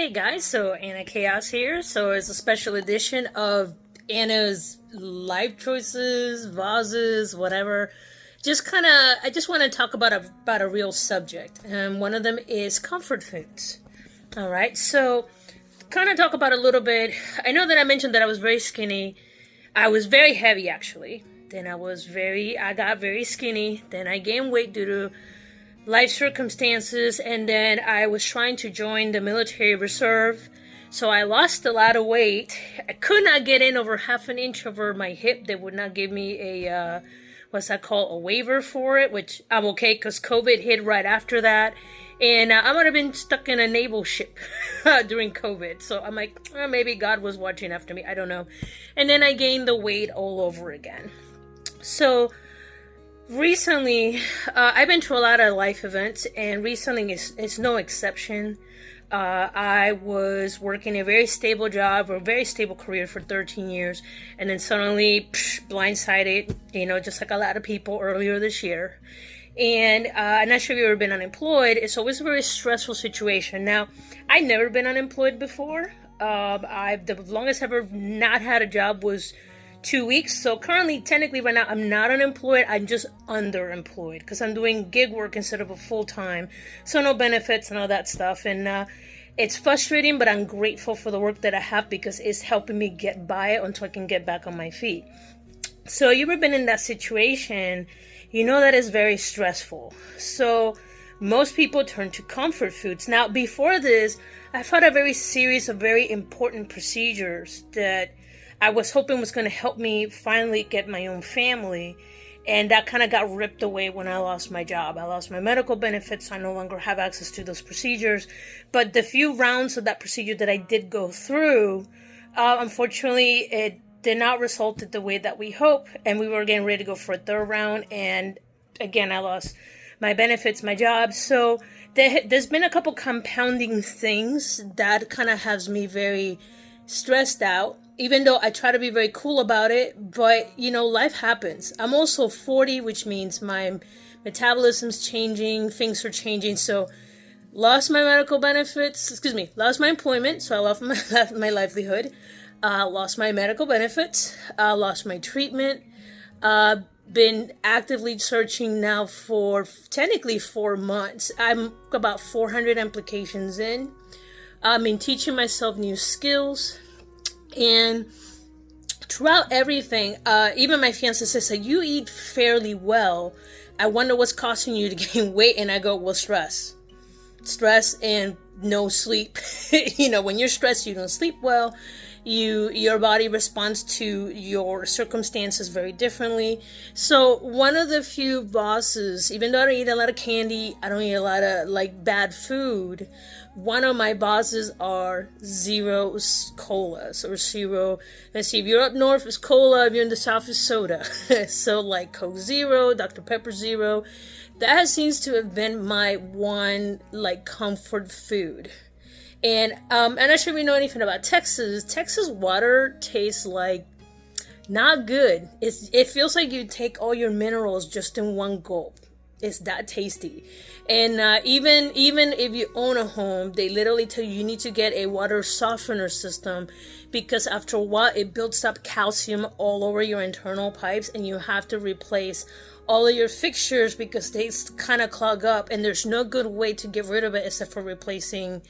Hey guys, so Anna Chaos here. So it's a special edition of Anna's life choices, vases, whatever. I just want to talk about a real subject, and one of them is comfort foods. All right, so kind of talk about a little bit. I know that I mentioned that I was very skinny. I was very heavy actually. Then I got very skinny. Then I gained weight due to life circumstances, and then I was trying to join the military reserve, so I lost a lot of weight. I could not get in over half an inch over my hip. They would not give me a what's that called, a waiver for it, which I'm okay because COVID hit right after that, and I would have been stuck in a naval ship during COVID. So I'm like, maybe God was watching after me, I don't know. And then I gained the weight all over again. So recently, I've been to a lot of life events, and recently is no exception. I was working a very stable job or a very stable career for 13 years, and then suddenly, blindsided, just like a lot of people earlier this year. And I'm not sure if you've ever been unemployed. It's always a very stressful situation. Now, I've never been unemployed before. The longest I've ever not had a job was 2 weeks. So currently, technically right now, I'm not unemployed. I'm just underemployed because I'm doing gig work instead of a full-time. So no benefits and all that stuff. And it's frustrating, but I'm grateful for the work that I have because it's helping me get by until I can get back on my feet. So you've ever been in that situation, you know that is very stressful. So most people turn to comfort foods. Now, before this, I've had a very series of very important procedures that I was hoping was going to help me finally get my own family. And that kind of got ripped away when I lost my job. I lost my medical benefits, so I no longer have access to those procedures. But the few rounds of that procedure that I did go through, unfortunately, it did not result in the way that we hope. And we were getting ready to go for a third round. And again, I lost my benefits, my job. So there's been a couple compounding things that kind of has me very stressed out, even though I try to be very cool about it. But life happens. I'm also 40, which means my metabolism's changing, things are changing. So lost my medical benefits, lost my employment, so I lost my livelihood, lost my medical benefits, lost my treatment, been actively searching now for technically 4 months. I'm about 400 applications in. I've been teaching myself new skills, and throughout everything, even my fiance says that you eat fairly well. I wonder what's causing you to gain weight, and I go, well, stress and no sleep. When you're stressed, you don't sleep well. Your body responds to your circumstances very differently. So one of the few bosses, even though I don't eat a lot of candy, I don't eat a lot of bad food, one of my bosses are zero colas or zero. Let's see, if you're up north, it's cola. If you're in the south, it's soda. So Coke Zero, Dr. Pepper Zero. That seems to have been my one comfort food. And I'm not sure if you know anything about Texas. Texas water tastes not good. It feels like you take all your minerals just in one gulp. It's that tasty. And even if you own a home, they literally tell you need to get a water softener system, because after a while it builds up calcium all over your internal pipes, and you have to replace all of your fixtures because they kind of clog up, and there's no good way to get rid of it except for replacing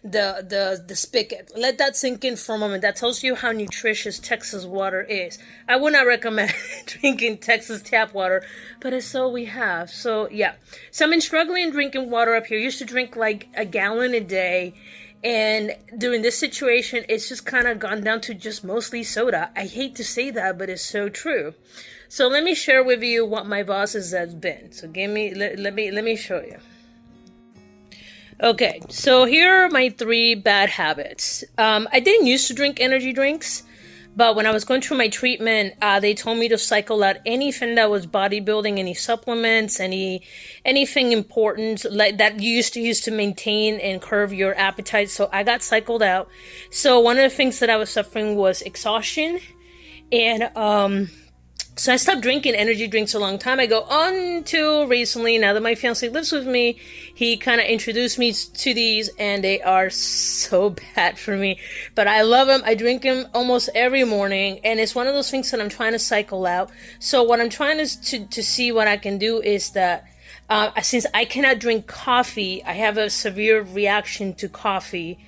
the spigot. Let that sink in for a moment. That tells you how nutritious Texas water is. I would not recommend drinking Texas tap water, but it's all we have. So yeah, so I've been struggling drinking water up here. I used to drink a gallon a day, and during this situation, it's just kind of gone down to just mostly soda. I hate to say that, but it's so true. So let me share with you what my bosses has been. So let me show you. Okay, so here are my 3 bad habits. I didn't used to drink energy drinks, but when I was going through my treatment, they told me to cycle out anything that was bodybuilding, any supplements, anything important that you used to maintain and curb your appetite. So I got cycled out. So one of the things that I was suffering was exhaustion, and So I stopped drinking energy drinks a long time ago until recently. Now that my fiance lives with me, he kind of introduced me to these, and they are so bad for me. But I love them. I drink them almost every morning, and it's one of those things that I'm trying to cycle out. So what I'm trying to see what I can do is that since I cannot drink coffee, I have a severe reaction to coffee.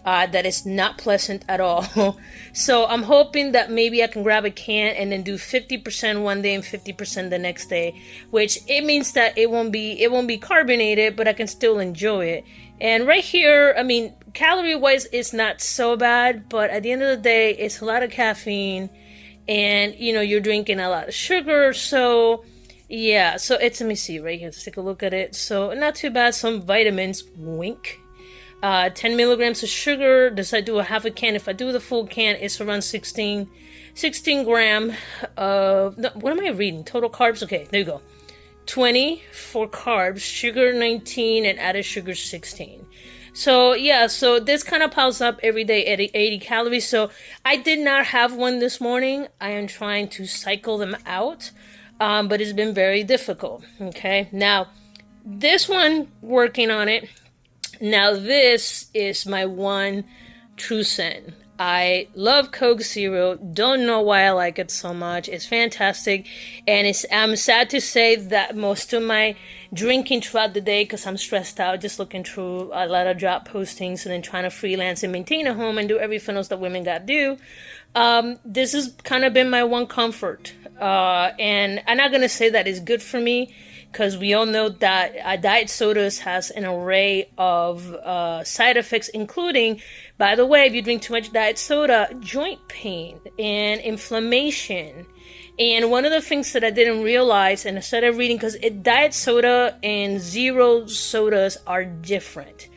That is not pleasant at all. So I'm hoping that maybe I can grab a can and then do 50% one day and 50% the next day, which it means that it won't be carbonated, but I can still enjoy it. And right here, I mean, calorie wise, it's not so bad, but at the end of the day, it's a lot of caffeine, and you're drinking a lot of sugar. So yeah, so let me see right here. Let's take a look at it. So not too bad. Some vitamins, wink. 10 milligrams of sugar. Does I do a half a can? If I do the full can, it's around 16 gram of, no, what am I reading? Total carbs. Okay, there you go. 20 for carbs, sugar 19, and added sugar 16. So yeah, so this kind of piles up every day at 80 calories. So I did not have one this morning. I am trying to cycle them out, but it's been very difficult. Okay, now this one, working on it. Now this is my one true sin. I love Coke Zero. Don't know why I like it so much. It's fantastic. And I'm sad to say that most of my drinking throughout the day, because I'm stressed out, just looking through a lot of job postings and then trying to freelance and maintain a home and do everything else that women got to do. This has kind of been my one comfort. And I'm not going to say that it's good for me, because we all know that diet sodas has an array of side effects, including, by the way, if you drink too much diet soda, joint pain and inflammation. And one of the things that I didn't realize, and I started reading, because diet soda and zero sodas are different.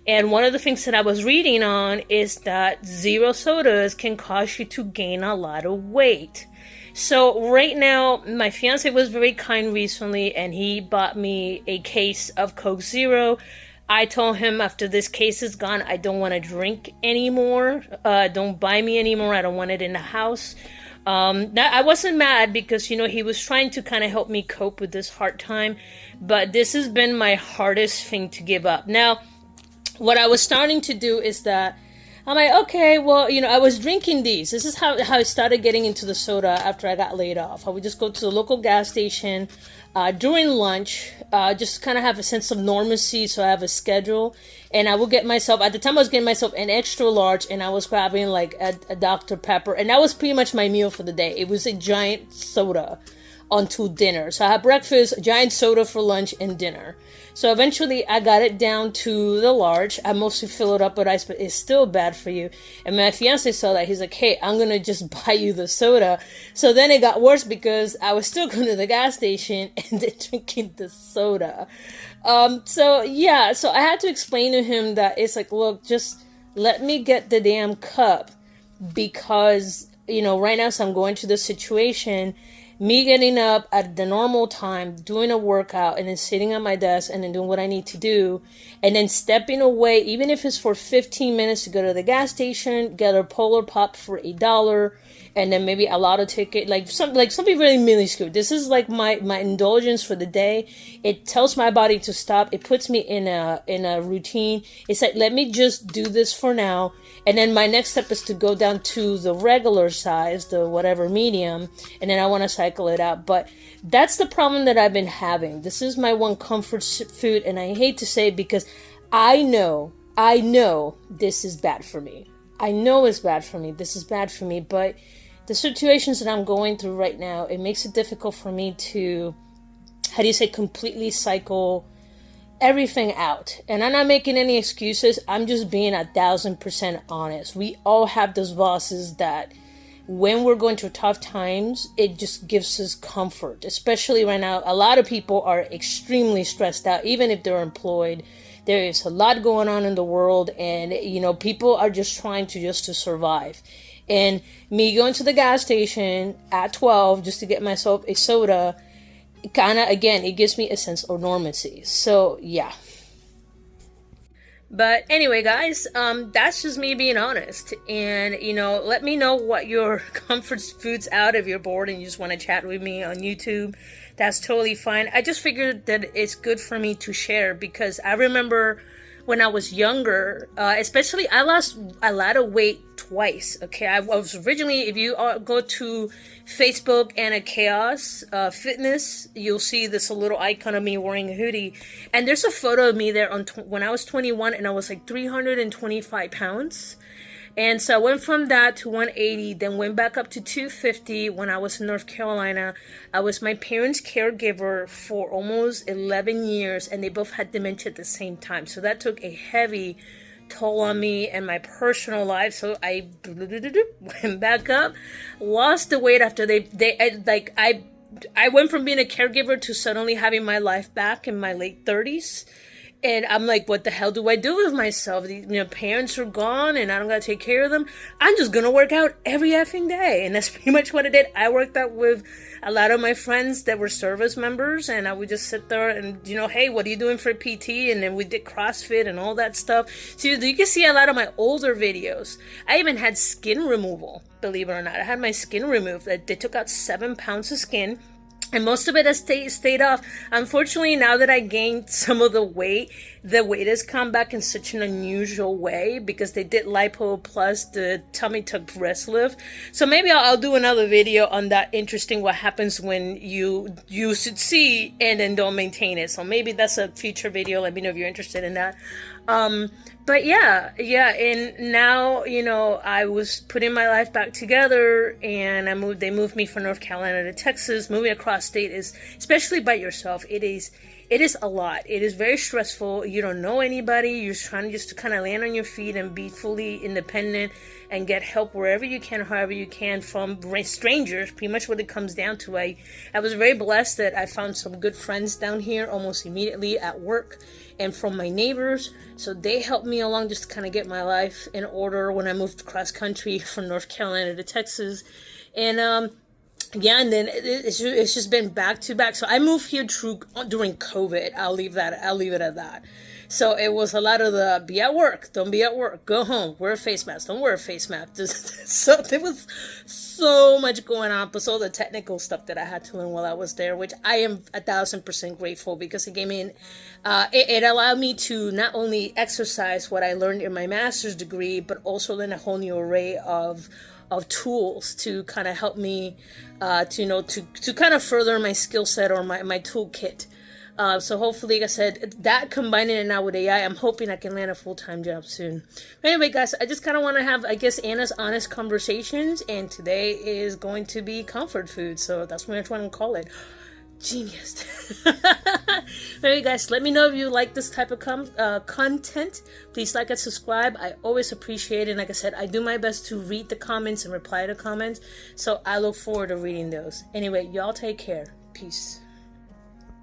And one of the things that I was reading on is that zero sodas can cause you to gain a lot of weight. So right now, my fiance was very kind recently, and he bought me a case of Coke Zero. I told him after this case is gone, I don't want to drink anymore. Don't buy me anymore. I don't want it in the house. I wasn't mad, because, he was trying to kind of help me cope with this hard time. But this has been my hardest thing to give up. Now, what I was starting to do is that I'm like, okay, well, I was drinking these. This is how I started getting into the soda after I got laid off. I would just go to the local gas station during lunch, just kind of have a sense of normalcy, so I have a schedule. And I will get myself, at the time I was getting myself an extra large, and I was grabbing like a Dr. Pepper. And that was pretty much my meal for the day. It was a giant soda until dinner. So I had breakfast, a giant soda for lunch, and dinner. So eventually I got it down to the large. I mostly fill it up with ice, but it's still bad for you. And my fiance saw that. He's like, hey, I'm going to just buy you the soda. So then it got worse, because I was still going to the gas station and then drinking the soda. So I had to explain to him that it's like, look, just let me get the damn cup, because, right now, so I'm going through this situation. Me getting up at the normal time, doing a workout, and then sitting at my desk and then doing what I need to do, and then stepping away, even if it's for 15 minutes, to go to the gas station, get a Polar Pop for $1, and then maybe a lotto ticket, something really minuscule. This is like my indulgence for the day. It tells my body to stop. It puts me in a routine. It's like, let me just do this for now. And then my next step is to go down to the regular size, the whatever medium, and then I want to cycle it out. But that's the problem that I've been having. This is my one comfort food, and I hate to say it, because I know this is bad for me. I know it's bad for me. This is bad for me, but the situations that I'm going through right now, it makes it difficult for me to, completely cycle everything out. And I'm not making any excuses. I'm just being 1,000% honest. We all have those bosses that when we're going through tough times, it just gives us comfort. Especially right now, a lot of people are extremely stressed out, even if they're employed. There is a lot going on in the world, and people are just trying to survive. And me going to the gas station at 12 just to get myself a soda, kind of, again, it gives me a sense of normalcy. So yeah. But anyway, guys, that's just me being honest. And, let me know what your comfort foods out if you're bored and you just want to chat with me on YouTube. That's totally fine. I just figured that it's good for me to share because I remember when I was younger, especially I lost a lot of weight twice. Okay, I was originally, if you go to Facebook and a Khayos Fitness, you'll see this little icon of me wearing a hoodie, and there's a photo of me there on when I was 21, and I was like 325 pounds. And so I went from that to 180, then went back up to 250 when I was in North Carolina. I was my parents' caregiver for almost 11 years, and they both had dementia at the same time. So that took a heavy toll on me and my personal life. So I went back up, lost the weight after I went from being a caregiver to suddenly having my life back in my late 30s. And I'm like, what the hell do I do with myself? Parents are gone and I don't gotta take care of them. I'm just gonna work out every effing day. And that's pretty much what I did. I worked out with a lot of my friends that were service members, and I would just sit there and, hey, what are you doing for PT? And then we did CrossFit and all that stuff. So you can see a lot of my older videos. I even had skin removal, believe it or not. I had my skin removed. They took out 7 pounds of skin. And most of it has stayed off. Unfortunately, now that I gained some of the weight has come back in such an unusual way because they did lipo plus the tummy tuck breast lift. So maybe I'll do another video on that, interesting what happens when you succeed and then don't maintain it. So maybe that's a future video. Let me know if you're interested in that. But yeah, and now, I was putting my life back together, and they moved me from North Carolina to Texas. Moving across state is, especially by yourself, it is a lot. It is very stressful. You don't know anybody. You're trying just to kind of land on your feet and be fully independent and get help wherever you can, however you can, from strangers, pretty much what it comes down to. I was very blessed that I found some good friends down here almost immediately at work and from my neighbors. So they helped me along just to kind of get my life in order when I moved cross country from North Carolina to Texas. And, and then it's just been back to back. So I moved here during COVID. I'll leave it at that. So it was a lot of the be at work, don't be at work, go home, wear a face mask, don't wear a face mask. So there was so much going on, plus all the technical stuff that I had to learn while I was there, which I am 1,000% grateful because it gave me it allowed me to not only exercise what I learned in my master's degree, but also learn a whole new array of tools to kind of help me to kind of further my skill set or my toolkit. So hopefully, like I said, that combining it now with AI, I'm hoping I can land a full-time job soon. But anyway, guys, I just kind of want to have, I guess, Anna's honest conversations, and today is going to be comfort food, so that's what I'm trying to call it. Genius. Anyway, guys, let me know if you like this type of content. Please like and subscribe. I always appreciate it. And like I said, I do my best to read the comments and reply to comments, so I look forward to reading those. Anyway, y'all take care. Peace.